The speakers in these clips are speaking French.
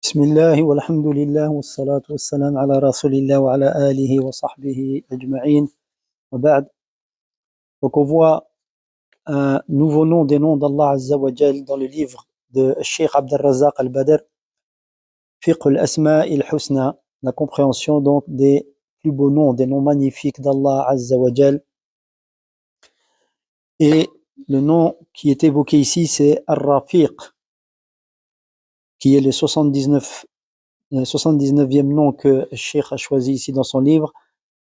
بسم الله والحمد لله والصلاة والسلام على رسول الله وعلى آله وصحبه أجمعين وبعد. Donc on voit un nouveau nom des noms d'Allah Azza wa Jal dans le livre de Cheikh Abdel Razak Al-Badr, Fiqh al-Asma' al-Husna, la compréhension donc des plus beaux noms, des noms magnifiques d'Allah Azza wa Jal. Et le nom qui est évoqué ici, c'est Ar-Rafiq, qui est le 79e nom que Cheikh a choisi ici dans son livre,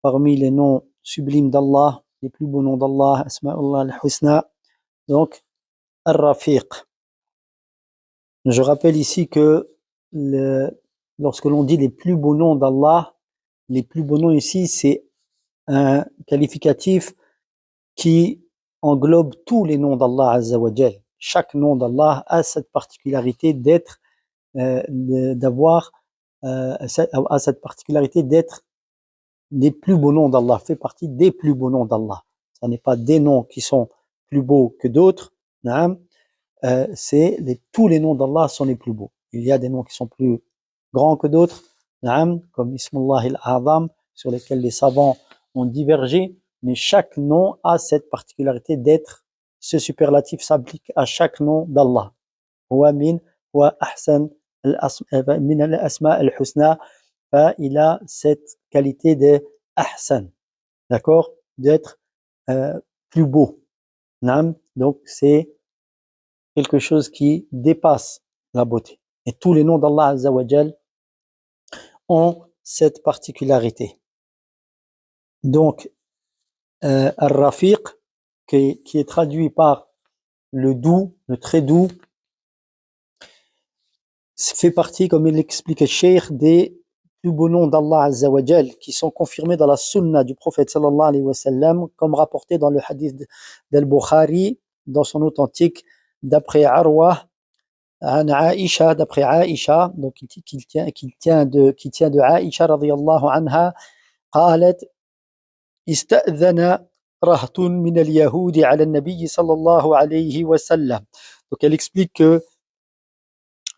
parmi les noms sublimes d'Allah, les plus beaux noms d'Allah, Asma'ullah al-Husna, donc Ar-Rafiq. Je rappelle ici que lorsque l'on dit les plus beaux noms d'Allah, les plus beaux noms ici, c'est un qualificatif qui englobe tous les noms d'Allah Azza wa Jal. Chaque nom d'Allah a cette particularité d'être, a cette particularité d'être les plus beaux noms d'Allah, fait partie des plus beaux noms d'Allah. Ce n'est pas des noms qui sont plus beaux que d'autres, tous les noms d'Allah sont les plus beaux. Il y a des noms qui sont plus grands que d'autres, comme Ismullah al-Azam, sur lesquels les savants ont divergé, mais chaque nom a cette particularité d'être, ce superlatif s'applique à chaque nom d'Allah. Min ahsan min al-asma al-husna, il a cette qualité de ahsan, d'accord, d'être plus beau. Donc c'est quelque chose qui dépasse la beauté. Et tous les noms d'Allah Azza wa Jal ont cette particularité. Donc, Ar-Rafiq, qui est traduit par le doux, le très doux, fait partie, comme il l'explique le Cheikh, des plus beaux noms d'Allah Azza wa Jal, qui sont confirmés dans la sunna du prophète sallallahu alayhi wa sallam, comme rapporté dans le hadith d'Al-Bukhari, dans son authentique, d'après Arwa, d'après Aïcha, donc qui tient de Aïcha radiyallahu anha, قالت استأذن رهط من اليهود على النبي صلى الله عليه وسلم. Donc elle explique que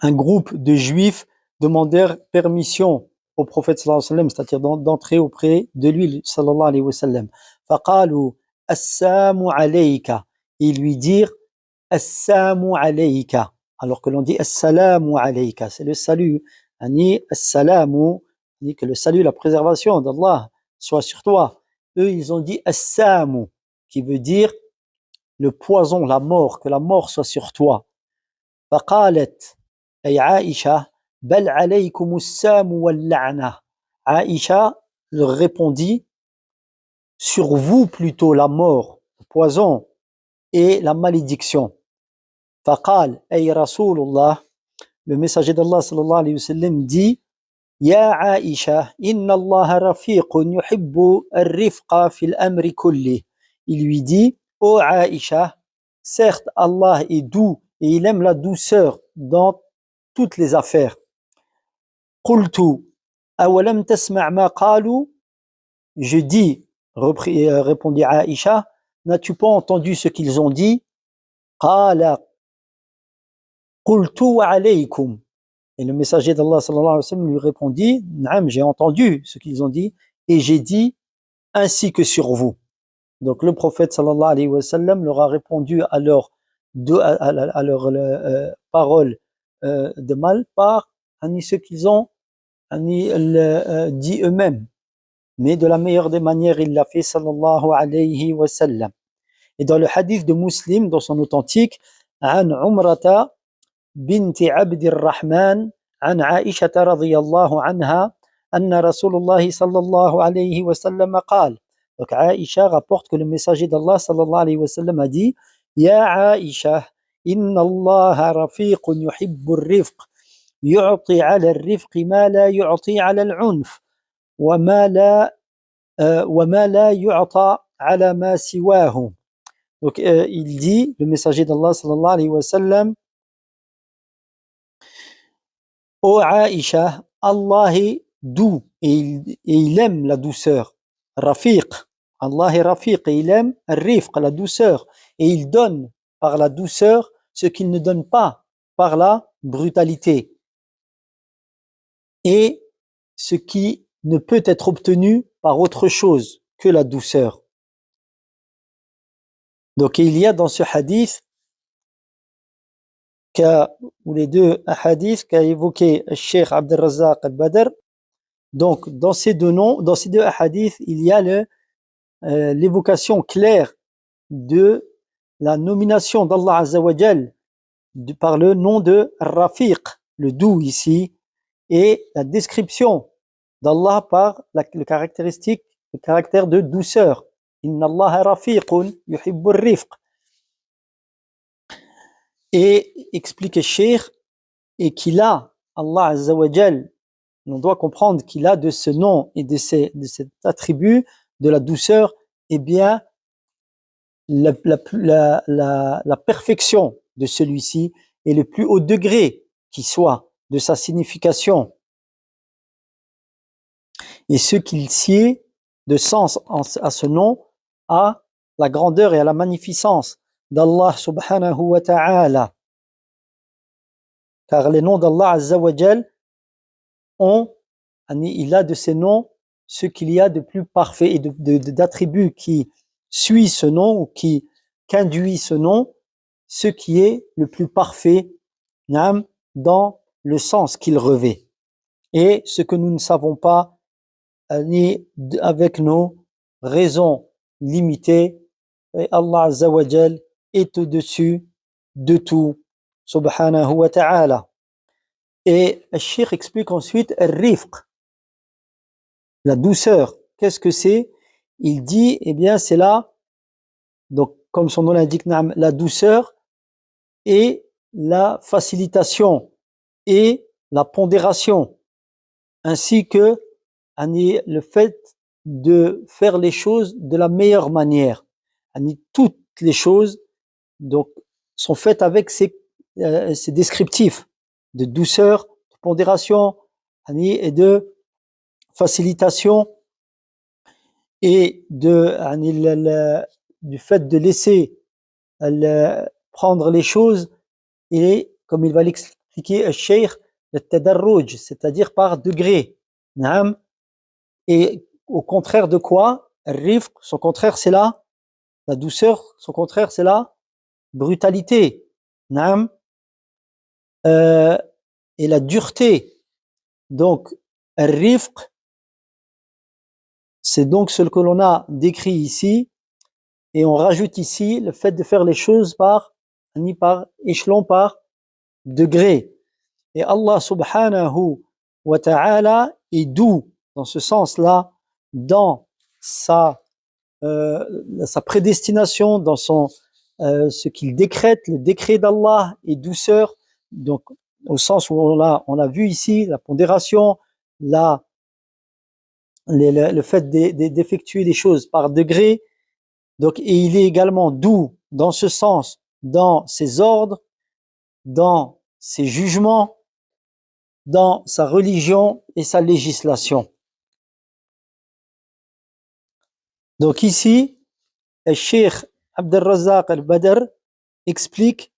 un groupe de juifs demandèrent permission au prophète sallallahu alayhi wa sallam, c'est-à-dire d'entrer auprès de lui sallallahu alayhi wa sallam. فقالوا السلام عليك, ils lui dirent السلام عليك, alors que l'on dit assalamu alayka, c'est le salut. Ani assalamu, dit que le salut, la préservation d'Allah soit sur toi. Eux, ils ont dit assamu, qui veut dire le poison, la mort, que la mort soit sur toi. فقالت أي عائشة بل عليكم السام واللعنة. Aïcha leur répondit, sur vous plutôt la mort, le poison et la malédiction. فقال أي رسول الله, le messager d'Allah sallallahu alayhi wa sallam dit, يا عائشة إن الله رفيق يحب الرفق في الأمر كله. Il lui dit, ô Aïcha, certes Allah est doux et il aime la douceur dans toutes les affaires. قلت أولم تسمع ما قالوا. Je dis, répondit Aïcha, n'as-tu pas entendu ce qu'ils ont dit? قال قلت وعليكم. Et le messager d'Allah sallallahu alayhi wa sallam lui répondit, Naam, j'ai entendu ce qu'ils ont dit et j'ai dit ainsi que sur vous. Donc le prophète sallallahu alayhi wa sallam leur a répondu à leurs paroles de mal par ce qu'ils ont dit eux-mêmes. Mais de la meilleure des manières, il l'a fait sallallahu alayhi wa sallam. Et dans le hadith de Muslim, dans son authentique, عن عمرة بنت عبد الرحمن عن عائشة رضي الله عنها أن رسول الله صلى الله عليه وسلم قال. Donc Aïcha rapporte que le messager d'Allah sallallahu alayhi wa sallam a dit, يا عائشة إن الله رفيق يحب الرفق يعطي على الرفق ما لا يعطي على العنف وما لا يعطى على ما سواه. Donc il dit, le messager d'Allah sallallahu alayhi wa sallam, ô Aïcha, Allah est doux et il aime la douceur. Rafiq, Allah est Rafiq et il aime Rifq, la douceur. Et il donne par la douceur ce qu'il ne donne pas par la brutalité. et ce qui ne peut être obtenu par autre chose que la douceur. Donc il y a dans ce hadith ou les deux hadiths qu'a évoqué le Cheikh Abdel Razak al-Badr. Donc dans ces deux hadiths, il y a l'évocation claire de la nomination d'Allah Azza wa Jal par le nom de Rafiq, le doux ici, et la description d'Allah par le caractère de douceur. Inna Allah rafiqun yuhibbur rifq. Et explique le Cheikh, et qu'il a, Allah Azza wa Jal, on doit comprendre qu'il a de ce nom et de cet attribut de la douceur, eh bien, la perfection de celui-ci et le plus haut degré qui soit de sa signification. Et ce qu'il sied de sens à ce nom, à la grandeur et à la magnificence d'Allah subhanahu wa ta'ala. Car les noms d'Allah Azza wa Jal il a de ces noms ce qu'il y a de plus parfait et d'attributs qui suit ce nom ou qui induit ce nom, ce qui est le plus parfait dans le sens qu'il revêt. Et ce que nous ne savons pas ni avec nos raisons limitées, et Allah Azza wa Jal est au-dessus de tout, subhanahu wa ta'ala. Et le Cheikh explique ensuite al-rifq, la douceur. Qu'est-ce que c'est? Il dit, eh bien, c'est là, donc comme son nom l'indique, la douceur et la facilitation et la pondération, ainsi que le fait de faire les choses de la meilleure manière. Toutes les choses donc sont faites avec ces descriptifs de douceur, de pondération et de facilitation et du fait de laisser prendre les choses et, comme il va l'expliquer le Cheikh, le tadarruj, c'est-à-dire par degré. Et au contraire de quoi? Rifq, son contraire c'est la douceur, son contraire c'est la brutalité. Et la dureté. Donc, rifq, c'est donc ce que l'on a décrit ici, et on rajoute ici le fait de faire les choses par échelon, par degré. Et Allah subhanahu wa ta'ala est doux dans ce sens-là, dans sa prédestination, dans ce qu'il décrète, le décret d'Allah est douceur, donc au sens où on a vu ici la pondération, le fait d'effectuer les choses par degré. Donc, et il est également doux dans ce sens, dans ses ordres, dans ses jugements, dans sa religion et sa législation. Donc ici, le Cheikh Abdel Razak al-Badr explique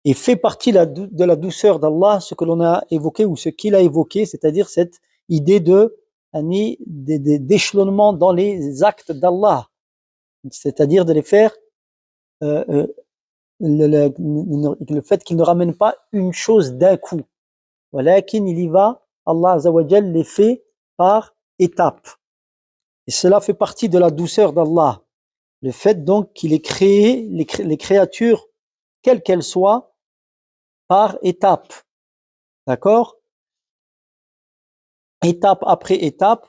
et fait partie de la douceur d'Allah ce que l'on a évoqué ou ce qu'il a évoqué, c'est-à-dire cette idée d'échelonnement dans les actes d'Allah, c'est-à-dire de les faire le fait qu'il ne ramène pas une chose d'un coup, walakin il y va, Allah Azza wa Jal les fait par étapes. Et cela fait partie de la douceur d'Allah. Le fait donc qu'il ait créé les créatures, quelles qu'elles soient, par étapes. D'accord? Étape après étape,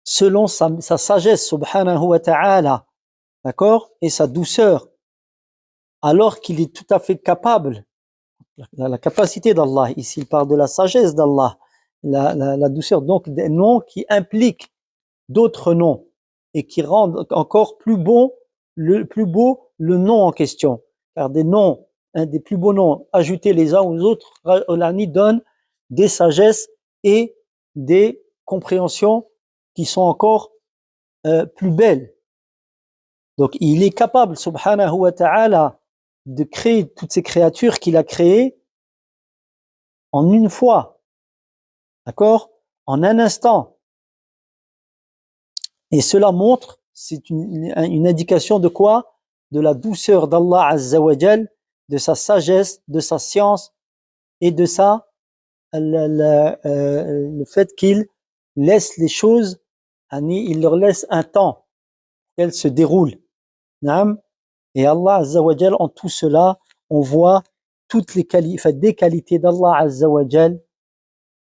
selon sa sagesse, subhanahu wa ta'ala. D'accord? Et sa douceur. Alors qu'il est tout à fait capable, la capacité d'Allah, ici il parle de la sagesse d'Allah, la douceur, donc des noms qui impliquent d'autres noms et qui rendent encore plus beau le nom en question. Car des noms, des plus beaux noms ajoutés les uns aux autres, Olani donne des sagesses et des compréhensions qui sont encore plus belles. Donc il est capable, subhanahu wa ta'ala, de créer toutes ces créatures qu'il a créées en une fois. d'accord, en un instant. Et cela montre, c'est une indication de quoi? De la douceur d'Allah Azza wa Jal, de sa sagesse, de sa science et de le fait qu'il laisse les choses, il leur laisse un temps qu'elles se déroulent. Naam. Et Allah Azza wa Jal, en tout cela, on voit toutes les des qualités d'Allah Azza wa Jal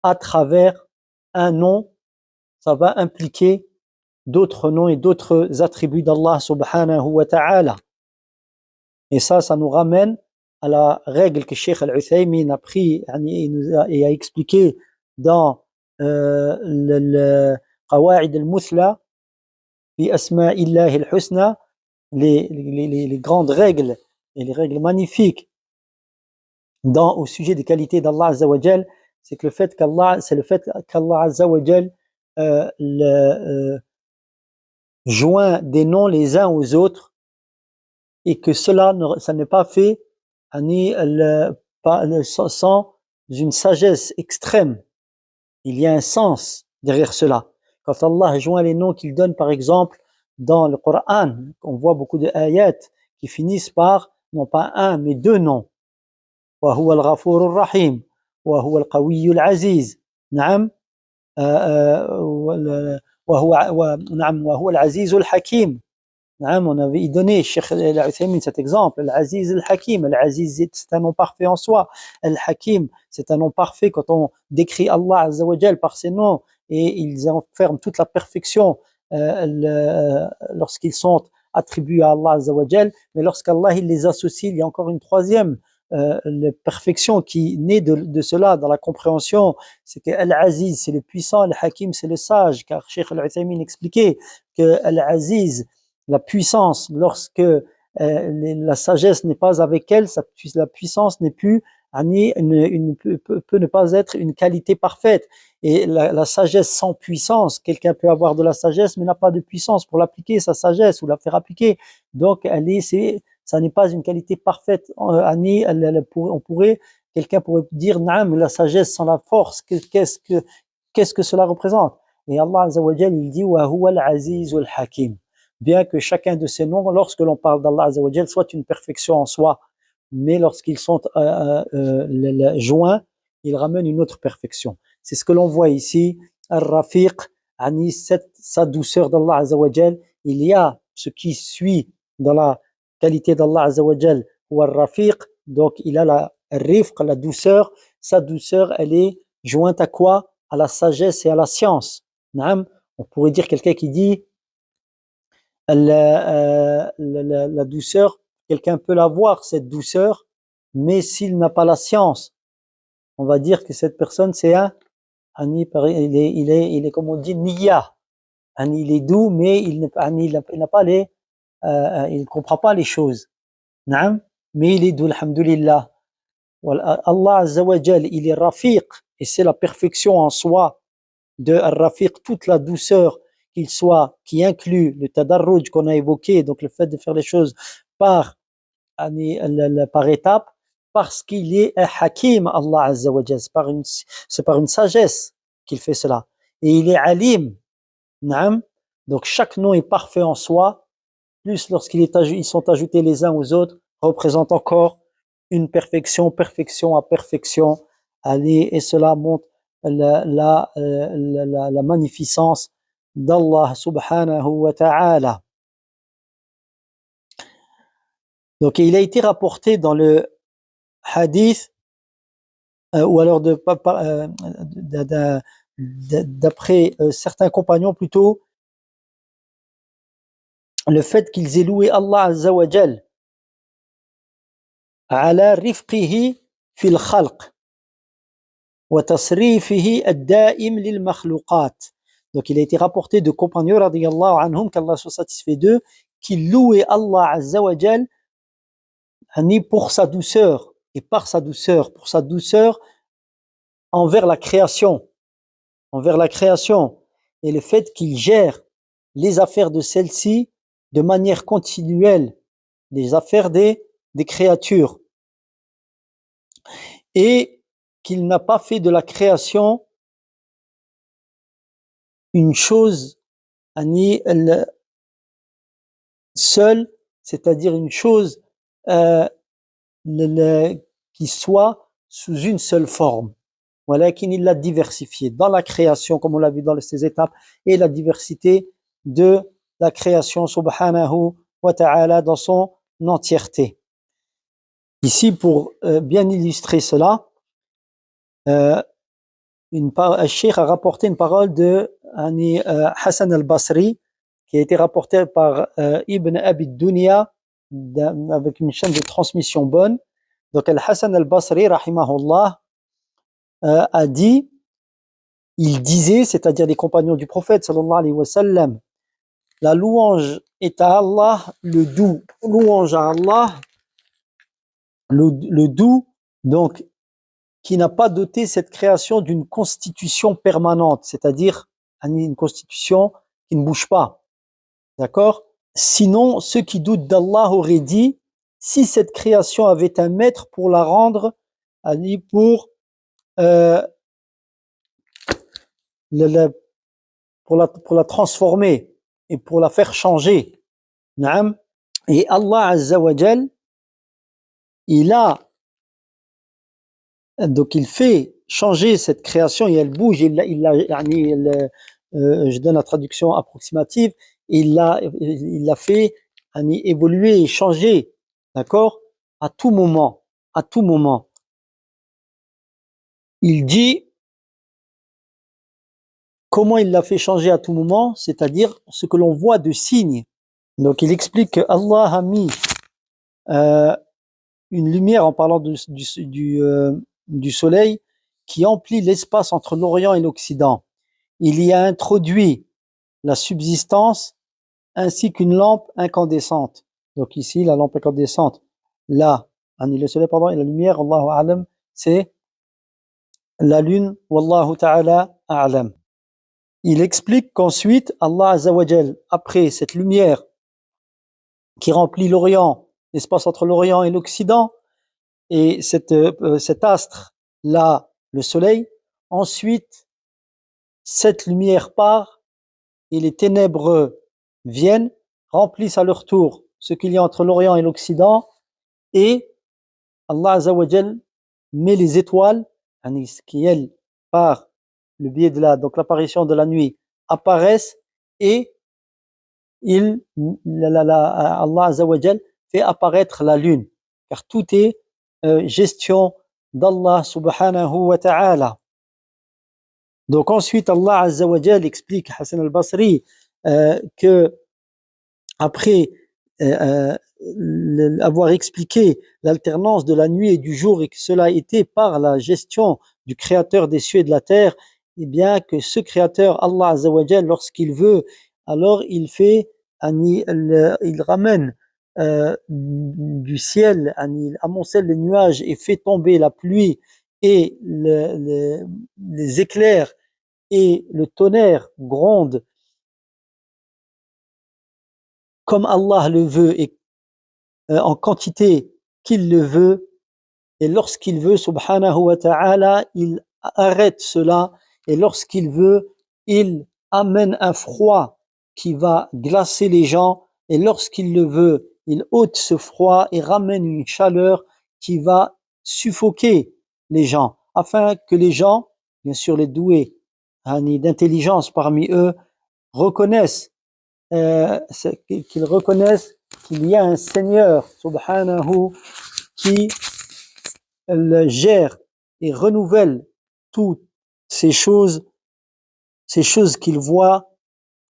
à travers un nom. Ça va impliquer d'autres noms et d'autres attributs d'Allah subhanahu wa ta'ala. Et ça nous ramène à la règle que Cheikh Al-Uthaymin a pris et a expliqué dans le Qawa'id al-Muthla fi Asma'illahi al-Husna, les grandes règles et les règles magnifiques au sujet des qualités d'Allah Azza wa Jal, c'est que le fait qu'Allah Azza wa Jal joint des noms les uns aux autres et que ça n'est pas fait sans une sagesse extrême. Il y a un sens derrière cela. Quand Allah joint les noms qu'il donne, par exemple, dans le Coran, on voit beaucoup de ayats qui finissent par, non pas un, mais deux noms. Wa huwa al-Ghafur al-Rahim, wa huwa al-Qawiy al-Aziz. Naam. Wa huwa al-Aziz al-Hakim. On avait donné, Cheikh Al-Uthaymin, cet exemple. Al-Aziz Al-Hakim. Al-Aziz, c'est un nom parfait en soi. Al-Hakim, c'est un nom parfait quand on décrit Allah Azza wa Jal par ses noms et ils enferment toute la perfection lorsqu'ils sont attribués à Allah Azza wa Jal. Mais lorsqu'Allah il les associe, il y a encore une troisième perfection qui naît de cela dans la compréhension. C'est que Al-Aziz, c'est le puissant. Al-Hakim, c'est le sage. Car Cheikh Al-Uthaymin expliquait que Al-Aziz, la puissance, lorsque la sagesse n'est pas avec elle, la puissance n'est plus, peut ne pas être une qualité parfaite. Et la sagesse sans puissance, quelqu'un peut avoir de la sagesse mais n'a pas de puissance pour l'appliquer, sa sagesse, ou la faire appliquer. Donc, ça n'est pas une qualité parfaite. Quelqu'un pourrait dire, la sagesse sans la force, qu'est-ce que cela représente? Et Allah Azza wa Jal, il dit, wa huwa al-Aziz al-Hakim. Bien que chacun de ces noms, lorsque l'on parle d'Allah Azza wa Jal, soit une perfection en soi, mais lorsqu'ils sont joints, ils ramènent une autre perfection. C'est ce que l'on voit ici, Ar-Rafiq, sa douceur d'Allah Azza wa Jal. Il y a ce qui suit dans la qualité d'Allah Azza wa Jal, ou Ar-Rafiq, donc il a la Rifq, la douceur. Sa douceur, elle est jointe à quoi? À la sagesse et à la science. On pourrait dire quelqu'un qui dit la douceur, quelqu'un peut l'avoir, cette douceur, mais s'il n'a pas la science, on va dire que cette personne, c'est il est comme on dit, niya. Il est doux, mais il n'a pas il ne comprend pas les choses. Mais il est doux, alhamdulillah. Allah Azza wa Jal, il est rafiq, et c'est la perfection en soi de Ar-Rafiq, toute la douceur qui inclut le tadarruj qu'on a évoqué, donc le fait de faire les choses par étapes, parce qu'il est un hakim, Allah Azza wa Jal, c'est par une sagesse qu'il fait cela. Et il est alim, donc chaque nom est parfait en soi, plus lorsqu'ils sont ajoutés les uns aux autres, représente encore une perfection à perfection, et cela montre la magnificence d'Allah subhanahu wa ta'ala. Donc il a été rapporté dans le hadith, ou alors d'après certains compagnons plutôt, le fait qu'ils aient loué Allah Azza wa Jal ala rifqihi fil khalq wa tasrifihi ad-da'im lil makhluqat. Donc il a été rapporté de compagnons radiyallahu anhum, qu'Allah soit satisfait d'eux, qui louaient Allah Azza wa Jal pour sa douceur et par sa douceur, pour sa douceur envers la création et le fait qu'il gère les affaires de celle-ci de manière continuelle, les affaires des créatures, et qu'il n'a pas fait de la création une chose seule, c'est-à-dire une chose qui soit sous une seule forme. Voilà, qu'il l'a diversifié dans la création, comme on l'a vu dans ces étapes, et la diversité de la création subhanahu wa ta'ala dans son entièreté. Ici, pour bien illustrer cela, un cheikh a rapporté une parole de Hassan al-Basri, qui a été rapportée par Ibn Abi Dunya, avec une chaîne de transmission bonne. Donc, Al-Hassan al-Basri, rahimahullah, a dit, il disait, c'est-à-dire les compagnons du prophète, sallallahu alayhi wa sallam, la louange est à Allah, le doux. Louange à Allah, le doux, donc, qui n'a pas doté cette création d'une constitution permanente, c'est-à-dire une constitution qui ne bouge pas. D'accord? Sinon, ceux qui doutent d'Allah auraient dit, si cette création avait un maître pour la rendre, pour la transformer et pour la faire changer. Et Allah Azza wa Jal, donc il fait changer cette création et elle bouge. Je donne la traduction approximative. Il l'a fait évoluer et changer, d'accord, à tout moment, à tout moment. Il dit comment il l'a fait changer à tout moment, c'est-à-dire ce que l'on voit de signes. Donc il explique que Allah a mis une lumière, en parlant du soleil, qui emplit l'espace entre l'Orient et l'Occident. Il y a introduit la subsistance ainsi qu'une lampe incandescente. Donc ici, la lampe incandescente, là, le soleil, pardon, et la lumière, Allahu a'lam, c'est la lune, Wallahu ta'ala a'lam. Il explique qu'ensuite, Allah Azza wa Jal, après cette lumière qui remplit l'Orient, l'espace entre l'Orient et l'Occident, et cet astre, là, le soleil, ensuite, cette lumière part et les ténèbres viennent, remplissent à leur tour ce qu'il y a entre l'Orient et l'Occident, et Allah Azza wa Jal met les étoiles, qui elles, par le biais de donc l'apparition de la nuit, apparaissent, et Allah Azza wa Jal fait apparaître la lune, car tout est gestion d'Allah subhanahu wa ta'ala. Donc ensuite Allah Azza wa Jal explique, Hassan al-Basri, que après avoir expliqué l'alternance de la nuit et du jour, et que cela a été par la gestion du créateur des cieux et de la terre, et bien que ce créateur Allah Azza wa Jal, lorsqu'il veut, alors il fait, il ramène du ciel, il amoncelle les nuages et fait tomber la pluie et les éclairs et le tonnerre gronde comme Allah le veut et en quantité qu'il le veut, et lorsqu'il veut, subhanahu wa ta'ala, il arrête cela, et lorsqu'il veut, il amène un froid qui va glacer les gens, et lorsqu'il le veut, il ôte ce froid et ramène une chaleur qui va suffoquer les gens, afin que les gens, bien sûr les doués d'intelligence parmi eux, reconnaissent qu'ils reconnaissent qu'il y a un Seigneur subhanahu qui gère et renouvelle toutes ces choses qu'ils voient,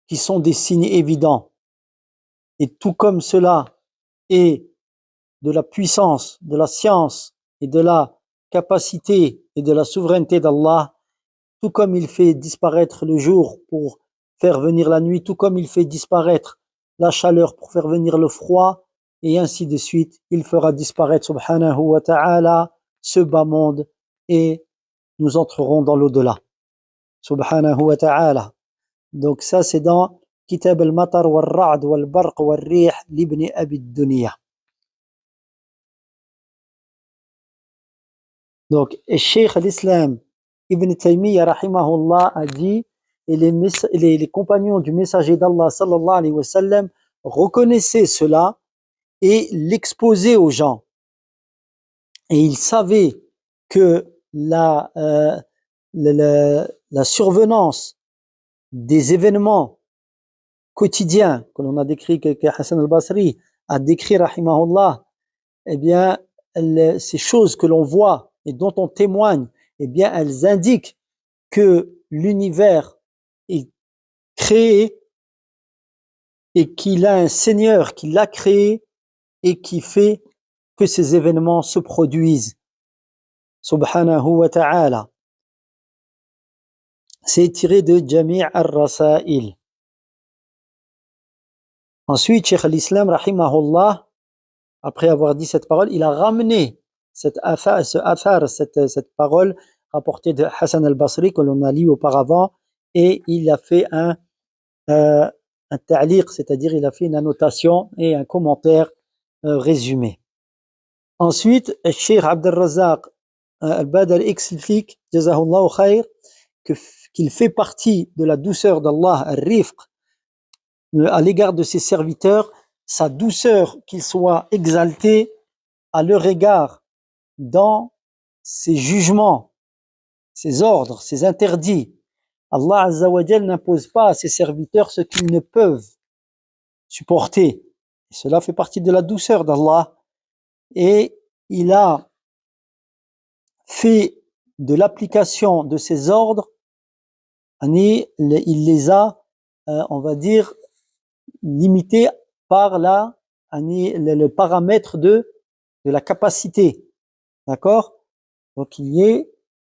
qui sont des signes évidents. Et tout comme cela est de la puissance, de la science et de la capacité et de la souveraineté d'Allah, tout comme il fait disparaître le jour pour faire venir la nuit, tout comme il fait disparaître la chaleur pour faire venir le froid, et ainsi de suite, il fera disparaître, subhanahu wa ta'ala, ce bas monde, et nous entrerons dans l'au-delà, subhanahu wa ta'ala. Donc ça, c'est dans Kitab al-Matar wal-Ra'd wal-Barq wal-Rih l'Ibn Abi Dunya. Donc, Cheikh al-Islam Ibn Taymiyyah rahimahullah a dit et les compagnons du messager d'Allah sallallahu alayhi wa sallam reconnaissaient cela et l'exposaient aux gens. Et ils savaient que la survenance des événements quotidiens que l'on a décrit, que Hassan al-Basri a décrit, rahimahullah, eh bien, ces choses que l'on voit et dont on témoigne, eh bien, elles indiquent que l'univers est créé et qu'il a un Seigneur qui l'a créé et qui fait que ces événements se produisent. Subhanahu wa ta'ala. C'est tiré de Jami' al-Rasail. Ensuite, Cheikh al-Islam, rahimahullah, après avoir dit cette parole, il a ramené cette parole rapportée de Hassan al-Basri que l'on a lu auparavant, et il a fait un ta'liq, c'est-à-dire il a fait une annotation et un commentaire résumé. Ensuite, Cheikh Abd al-Razzaq al-Badr explique, jazahullahu khayr, qu'il fait partie de la douceur d'Allah, al-Rifq, à l'égard de ses serviteurs, sa douceur qu'il soit exalté à leur égard dans ses jugements, ses ordres, ses interdits. Allah Azza wa Jal n'impose pas à ses serviteurs ce qu'ils ne peuvent supporter. Et cela fait partie de la douceur d'Allah. Et il a fait de l'application de ses ordres, il les a, on va dire, limités par le paramètre de la capacité. D'accord? Donc il y est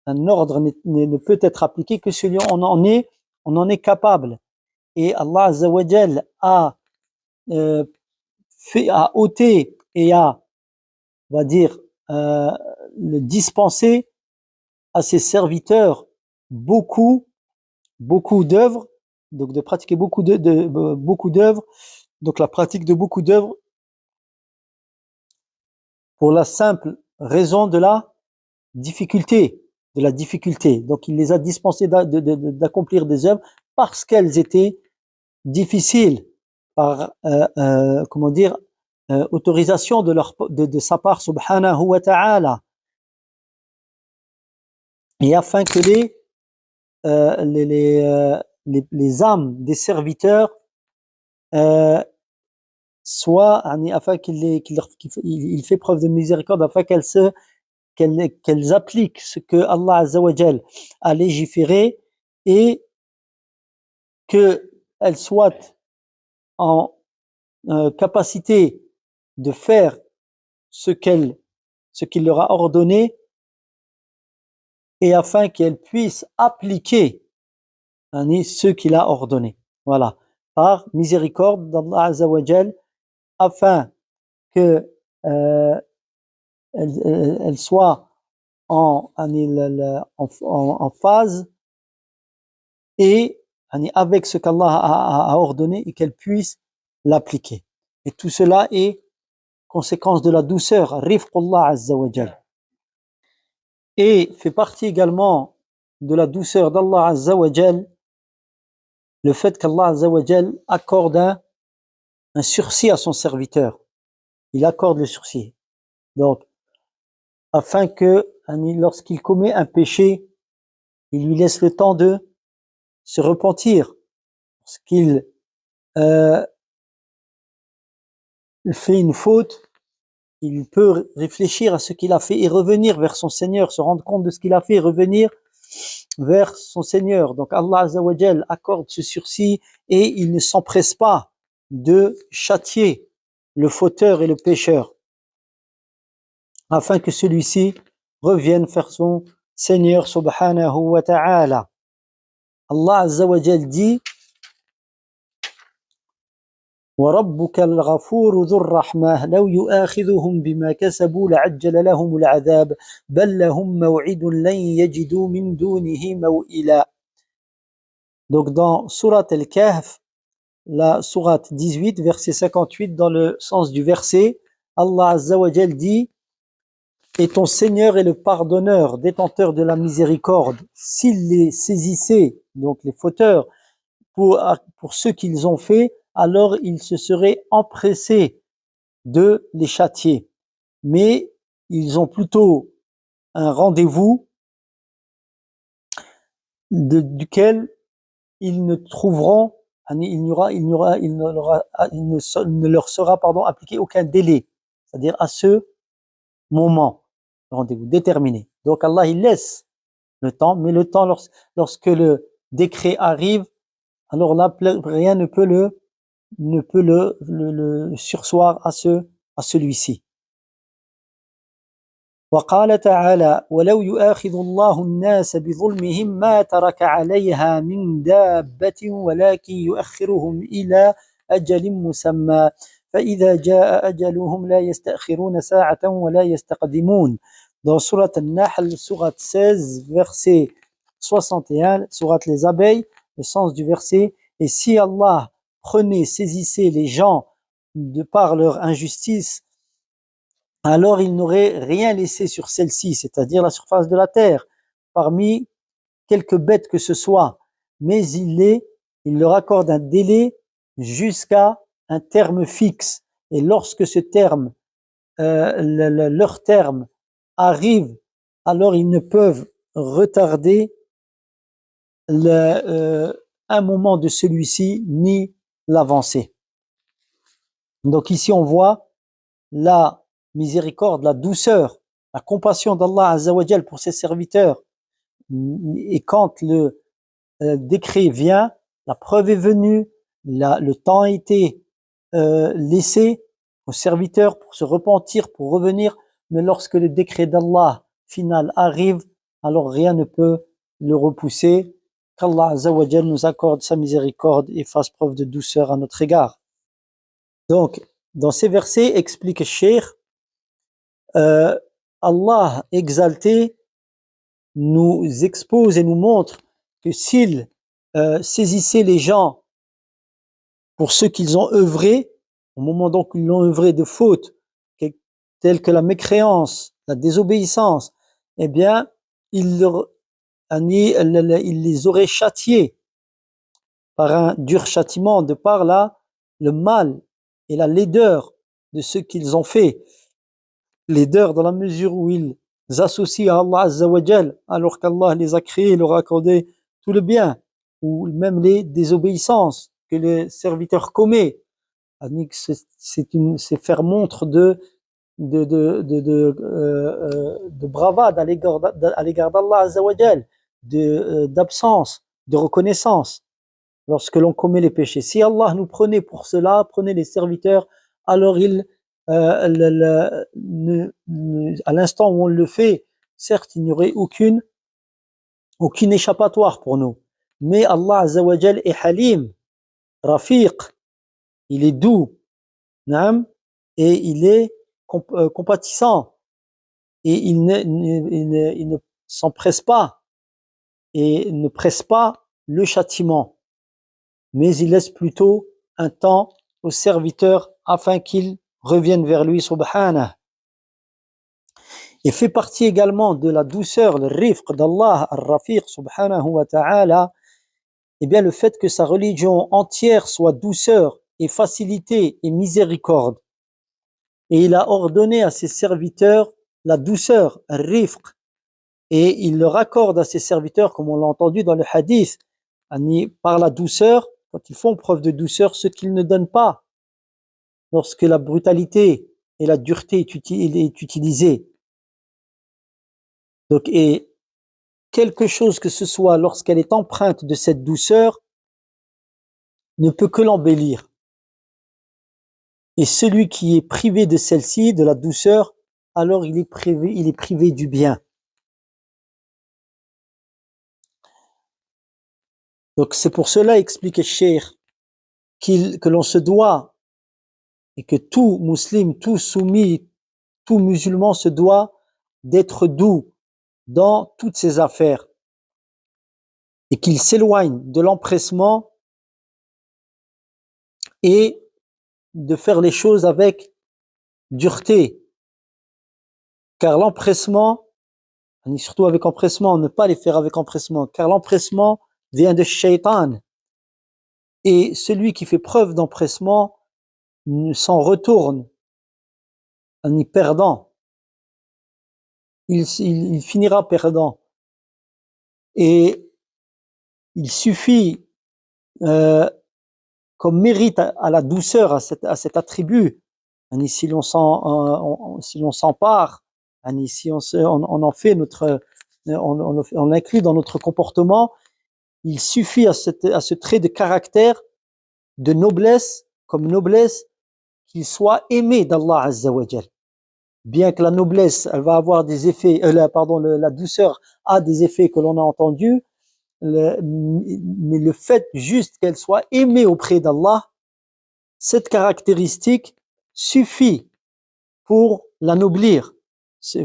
un ordre ne peut être appliqué que si on en est capable. Et Allah Azza wa Jal a ôté et a, on va dire, le dispensé à ses serviteurs beaucoup d'œuvres, donc de pratiquer beaucoup d'œuvres, donc la pratique de beaucoup d'œuvres pour la simple raison de la difficulté. Donc il les a dispensés d'accomplir des œuvres parce qu'elles étaient difficiles par autorisation de sa part subhanahu wa ta'ala, et afin que les âmes des serviteurs soient, afin qu'il fait preuve de miséricorde, afin qu'elles appliquent ce que Allah Azza wa Jal a légiféré, et qu'elles soient en capacité de faire ce qu'il leur a ordonné, et afin qu'elles puissent appliquer ce qu'il a ordonné. Voilà, par miséricorde d'Allah Azza wa Jal, afin que elle soit en phase et avec ce qu'Allah a ordonné, et qu'elle puisse l'appliquer. Et tout cela est conséquence de la douceur, rifqullah Azza wa Jal. Et fait partie également de la douceur d'Allah Azza wa Jal le fait qu'Allah Azza wa Jal accorde un sursis à son serviteur. Il accorde le sursis. Donc, afin que, lorsqu'il commet un péché, il lui laisse le temps de se repentir. Lorsqu'il fait une faute, il peut réfléchir à ce qu'il a fait et revenir vers son Seigneur, se rendre compte de ce qu'il a fait et revenir vers son Seigneur. Donc Allah Azza wa Jal accorde ce sursis, et il ne s'empresse pas de châtier le fauteur et le pécheur, afin que celui-ci revienne vers son Seigneur subhanahu wa ta'ala. Allah Azza wa Jal dit: وَرَبُّكَ الْغَفُورُ ذُو الرَّحْمَةِ لَوْ يُؤَاخِذُهُمْ بِمَا كَسَبُوا لَعَجَّلَ لَهُمُ الْعَذَابَ بَلْ لَهُمْ مَوْعِدٌ لَنْ يَجِدُوا مِنْ دُونِهِ مَوْئِلًا. Donc dans Surat Al-Kahf, la Surat 18, verset 58, dans le sens du verset, Allah Azza wa Jal dit: et ton Seigneur est le pardonneur, détenteur de la miséricorde. S'il les saisissait, donc les fauteurs, pour ce qu'ils ont fait, alors il se serait empressé de les châtier. Mais ils ont plutôt un rendez-vous duquel ils ne trouveront, il ne leur sera appliqué aucun délai, c'est-à-dire à ce moment, rendez-vous déterminé. Donc Allah, il laisse le temps, mais le temps, lorsque le décret arrive, alors là, rien ne peut le surseoir à celui-ci. وقال تعالى ولو يؤاخذ الله الناس بظلمهم ما ترك عليها من دابة ولكن يؤخرهم إلى أجل مسمى فإذا جاء أجلهم لا يستأخرون ساعة ولا يستقدمون. Dans Surat An-Nahl, Surat 16, verset 61, Surat les abeilles, le sens du verset, et si Allah saisissait les gens de par leur injustice, alors il n'aurait rien laissé sur celle-ci, c'est-à-dire la surface de la terre, parmi quelques bêtes que ce soit, mais il leur accorde un délai jusqu'à un terme fixe. Et lorsque ce terme, leur terme arrive, alors ils ne peuvent retarder un moment de celui-ci ni l'avancer. Donc ici on voit la miséricorde, la douceur, la compassion d'Allah Azzawajal pour ses serviteurs. Et quand le décret vient, la preuve est venue, le temps a été laissé aux serviteurs pour se repentir, pour revenir, mais lorsque le décret d'Allah final arrive, alors rien ne peut le repousser. Qu'Allah Azzawajal nous accorde sa miséricorde et fasse preuve de douceur à notre égard. Donc, dans ces versets, explique le Cheikh, Allah exalté nous expose et nous montre que s'il saisissait les gens pour ce qu'ils ont œuvré, au moment donc où ils ont œuvré de fautes telles que la mécréance, la désobéissance, eh bien, il les aurait châtiés par un dur châtiment de par là le mal et la laideur de ce qu'ils ont fait. Laideur dans la mesure où ils associent à Allah Azzawajal alors qu'Allah les a créés et leur a accordé tout le bien, ou même les désobéissances que les serviteurs commettent. C'est faire montre de bravade à l'égard d'Allah Azzawajal, d'absence, de reconnaissance lorsque l'on commet les péchés. Si Allah nous prenait pour cela, prenait les serviteurs, alors à l'instant où on le fait, certes, il n'y aurait aucune échappatoire pour nous. Mais Allah Azzawajal est Halim, Rafiq, il est doux, et il est compatissant, et il ne s'empresse pas, et ne presse pas le châtiment, mais il laisse plutôt un temps aux serviteurs afin qu'ils reviennent vers lui, subhanahu. Et fait partie également de la douceur, le rifq d'Allah, al-Rafiq, subhanahu wa ta'ala, eh bien le fait que sa religion entière soit douceur et facilité et miséricorde. Et il a ordonné à ses serviteurs la douceur, al-Rifq, et il leur accorde à ses serviteurs, comme on l'a entendu dans le hadith, par la douceur, quand ils font preuve de douceur, ce qu'ils ne donnent pas lorsque la brutalité et la dureté est utilisée. Donc, et quelque chose que ce soit, lorsqu'elle est empreinte de cette douceur, ne peut que l'embellir. Et celui qui est privé de celle-ci, de la douceur, alors il est privé du bien. Donc c'est pour cela, explique le Cheikh, que l'on se doit, et que tout musulman, tout soumis, tout musulman se doit d'être doux dans toutes ses affaires, et qu'il s'éloigne de l'empressement et de faire les choses avec dureté. car l'empressement, surtout avec empressement, ne pas les faire avec empressement, car l'empressement vient de shaitan. Et celui qui fait preuve d'empressement s'en retourne en y perdant. Il finira perdant. Et il suffit, comme mérite à la douceur, à cet attribut, si l'on s'empare, si on en fait on l'inclut dans notre comportement, il suffit à ce trait de caractère de noblesse, comme noblesse, qu'il soit aimé d'Allah Azza wa Jal. Bien que la noblesse, elle va avoir des effets, la douceur a des effets que l'on a entendus, mais le fait juste qu'elle soit aimée auprès d'Allah, cette caractéristique suffit pour l'anoblir,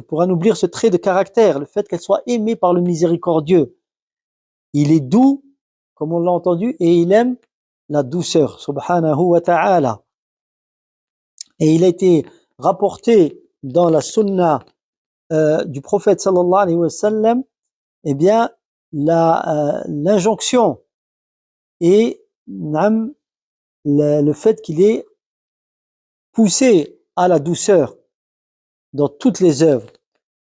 pour anoblir ce trait de caractère, le fait qu'elle soit aimée par le miséricordieux. Il est doux, comme on l'a entendu, et il aime la douceur, subhanahu wa ta'ala. Et il a été rapporté dans la sunna du prophète sallallahu alayhi wa sallam, eh bien, l'injonction et le fait qu'il est poussé à la douceur dans toutes les œuvres.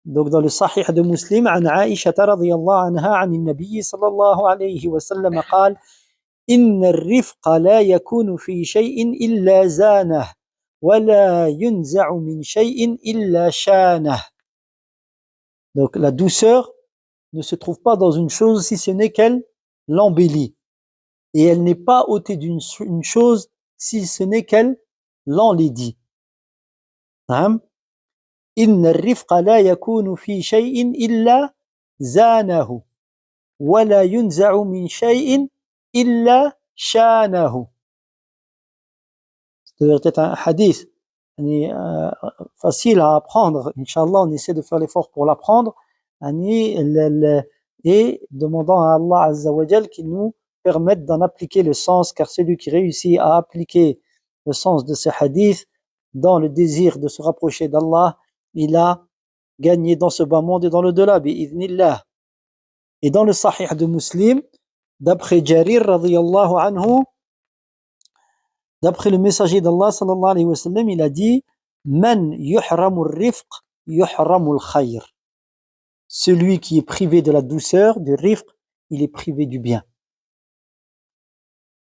Donc dans le Sahih de Muslim, عن عائشة رضي الله عنها عن النبي صلى الله عليه وسلم قال: إن الرفق لا يكون في شيء إلا زانه ولا ينزع من شيء إلا شانه. Donc la douceur ne se trouve pas dans une chose si ce n'est qu'elle l'embellit. Et elle n'est pas ôtée d'une chose si ce n'est qu'elle l'enlaidit. إن الرفق لا يكون في شيء إلا زانه ولا ينزع من شيء إلا شانه. C'est peut-être un hadith facile à apprendre. Inch'Allah, on essaie de faire l'effort pour l'apprendre. Et demandant à Allah Azza wa Jal qu'il nous permette d'en appliquer le sens, car celui qui réussit à appliquer le sens de ce hadith dans le désir de se rapprocher d'Allah, il a gagné dans ce bas monde et dans le delà, bi'idhnillah. Et dans le Sahih de Muslim, d'après Jarir radiyallahu anhu, d'après le messager d'Allah sallallahu alayhi wa sallam, il a dit: Man yuhramur rifq yuhramul khayr. Celui qui est privé de la douceur, du rifq, il est privé du bien.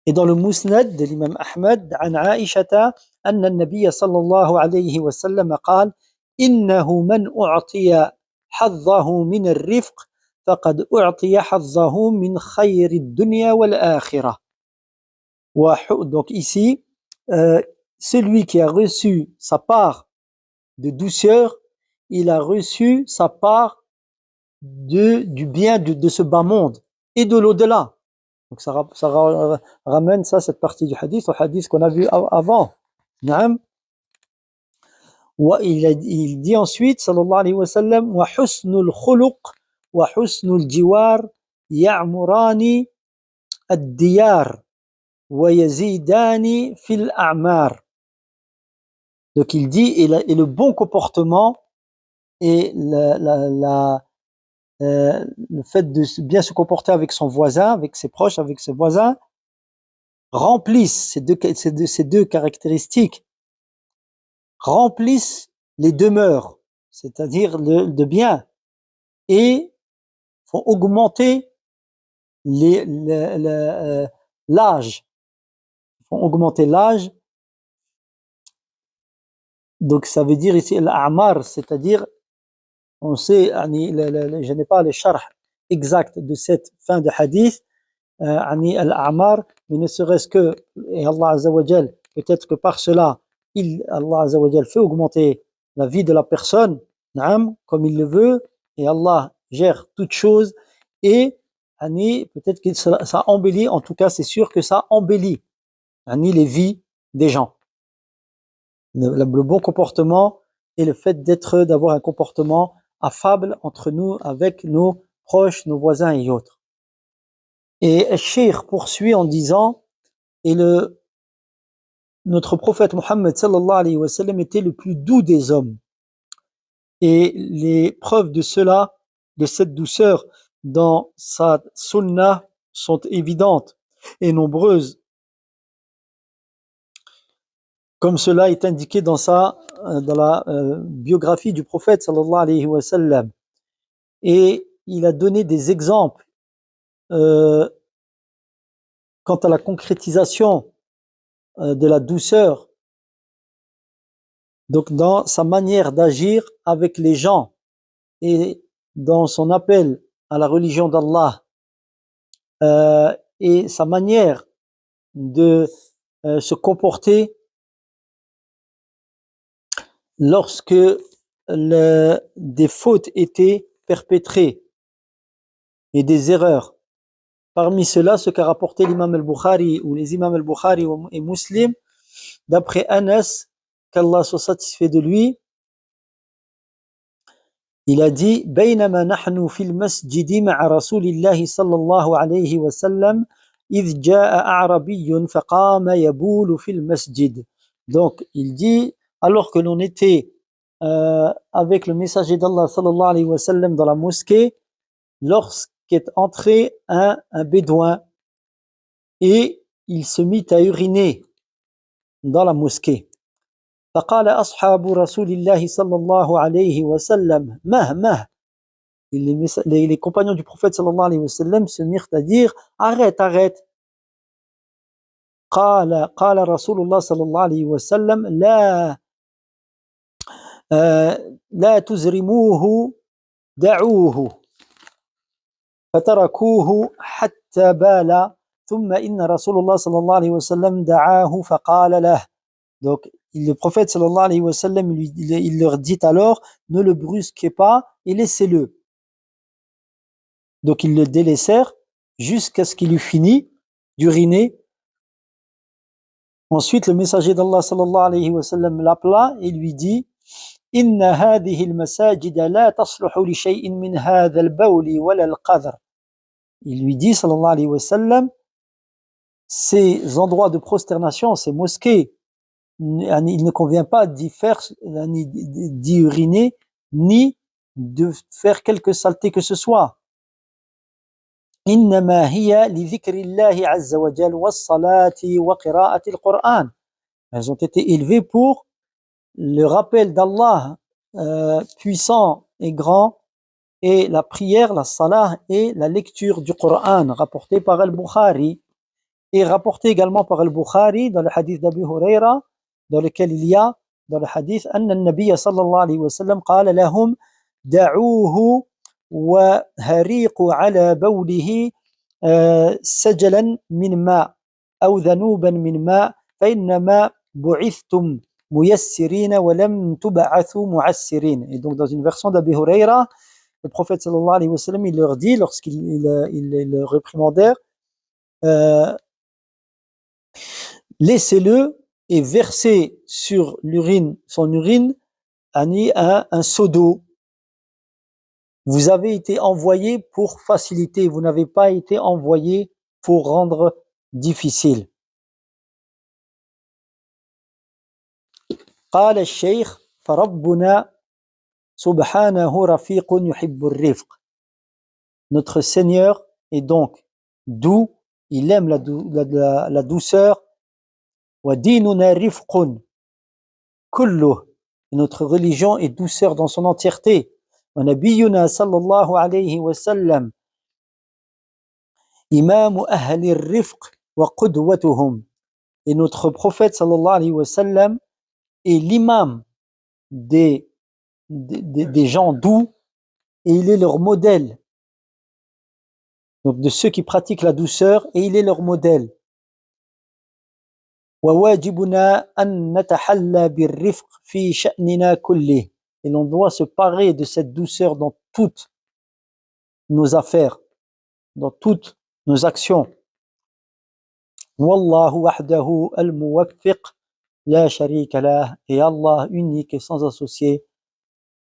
Et dans le Musnad de l'imam Ahmad, عن عائشة أن النبي صلى الله عليه وسلم قال: إنه من أعطي حظه من الرفق فقد أعطي حظه من خير الدنيا والآخرة. Donc ici, celui qui a reçu sa part de douceur, il a reçu sa part du bien de ce bas monde et de l'au-delà. Donc ça ramène ça, cette partie du hadith, au hadith qu'on a vu avant. Il dit ensuite, sallallahu alayhi wa sallam: wa husnul khuluq wa husnul jiwar ya'murani ad-diyar wa yazidani fil a'mar. Donc il dit, et le bon comportement et le fait de bien se comporter avec son voisin, avec ses proches, avec ses voisins, remplissent ces deux caractéristiques, remplissent les demeures, c'est-à-dire de bien, et font augmenter l'âge, font augmenter l'âge. Donc ça veut dire ici l'a'mar, c'est-à-dire, on sait, je n'ai pas le sharh exact de cette fin de hadith, l'a'mar, mais ne serait-ce que, et Allah Azza wa Jal, peut-être que par cela, Allah Azza wa Jal fait augmenter la vie de la personne, comme il le veut, et Allah gère toutes choses, et peut-être que ça embellit, en tout cas c'est sûr que ça embellit les vies des gens. Le bon comportement et le fait d'avoir un comportement affable entre nous, avec nos proches, nos voisins et autres. Et le cheikh poursuit en disant: et notre prophète Mohammed sallallahu alayhi wa sallam était le plus doux des hommes. Et les preuves de cela, de cette douceur dans sa sunna sont évidentes et nombreuses, comme cela est indiqué dans la biographie du prophète sallallahu alayhi wa sallam. Et il a donné des exemples quant à la concrétisation de la douceur, donc dans sa manière d'agir avec les gens et dans son appel à la religion d'Allah, et sa manière de se comporter lorsque des fautes étaient perpétrées et des erreurs. Parmi cela, ce qu'a rapporté l'imam al-Bukhari ou les imams al-Bukhari et Muslim, d'après Anas, qu'Allah soit satisfait de lui, il a dit: بينما نحن في المسجد مع رسول الله صلى الله عليه وسلم إذ جاء أعربي فقام يبول في المسجد. Donc il dit, alors que l'on était avec le messager d'Allah sallallahu alayhi wa sallam dans la mosquée, lorsqu'est entré un bédouin et il se mit à uriner dans la mosquée. فقال أصحاب رسول الله صلى الله عليه وسلم مه. Les compagnons du prophète sallallahu alayhi wa sallam se mirent à dire: arrête. قال رسول الله صلى الله عليه وسلم لا تزرموه دعوه فتركوه حتى بال ثم إن رسول الله صلى الله عليه وسلم دعاه فقال له. Donc le prophète sallallahu alayhi wa sallam il leur dit alors: ne le brusquez pas et laissez-le. Donc ils le délaissèrent jusqu'à ce qu'il eût fini d'uriner. Ensuite le messager d'Allah sallallahu alayhi wa sallam l'appela et lui dit: إن هذه المساجد لا تصلح لشيء من هذا البول ولا القذر. Il lui dit sallallahu alayhi wa sallam: ces endroits de prosternation, ces mosquées, il ne convient pas d'y uriner ni de faire quelque saleté que ce soit. إنما هي لذكر الله عز وجل والصلاة وقراءة القرآن. Elles ont été élevées pour le rappel d'Allah puissant et grand et la prière, la salah et la lecture du Coran, rapporté par Al-Bukhari et rapporté également par Al-Bukhari dans le hadith d'Abu Huraira, dans lequel il y a dans le hadith أن النبي صلى الله عليه وسلم قال لهم دعوه وهريقوا على بوله سجلا من ماء أو ذنوبا من ماء فإنما بعثتم muyassirin wa lam tub'athu mu'assirin. Et donc dans une version d'Abu Huraira, le prophète sallallahu alayhi wa sallam il leur dit lorsqu'il le réprimandèrent, laissez-le et versez sur son urine un seau d'eau. Vous avez été envoyé pour faciliter, vous n'avez pas été envoyé pour rendre difficile. قال الشيخ فربنا سبحانه رفيق يحب الرفق. Notre Seigneur est donc doux, il aime la douceur. وديننا رفق كله. Notre religion est douceur dans son entièreté. ونبينا صلى الله عليه وسلم إمام أهل الرفق وقدوتهم. Et notre prophète sallallahu alayhi wa sallam est l'imam des gens doux et il est leur modèle. Donc de ceux qui pratiquent la douceur et il est leur modèle. وواجبنا أن نتحلى بالرفق في شأننا كله. Et l'on doit se parer de cette douceur dans toutes nos affaires, dans toutes nos actions. والله وحده الموفق لا شريك له. Et Allah unique et sans associé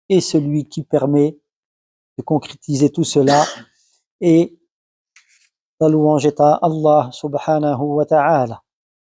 est celui qui permet de concrétiser tout cela. Et la louange est à Allah subhanahu wa ta'ala.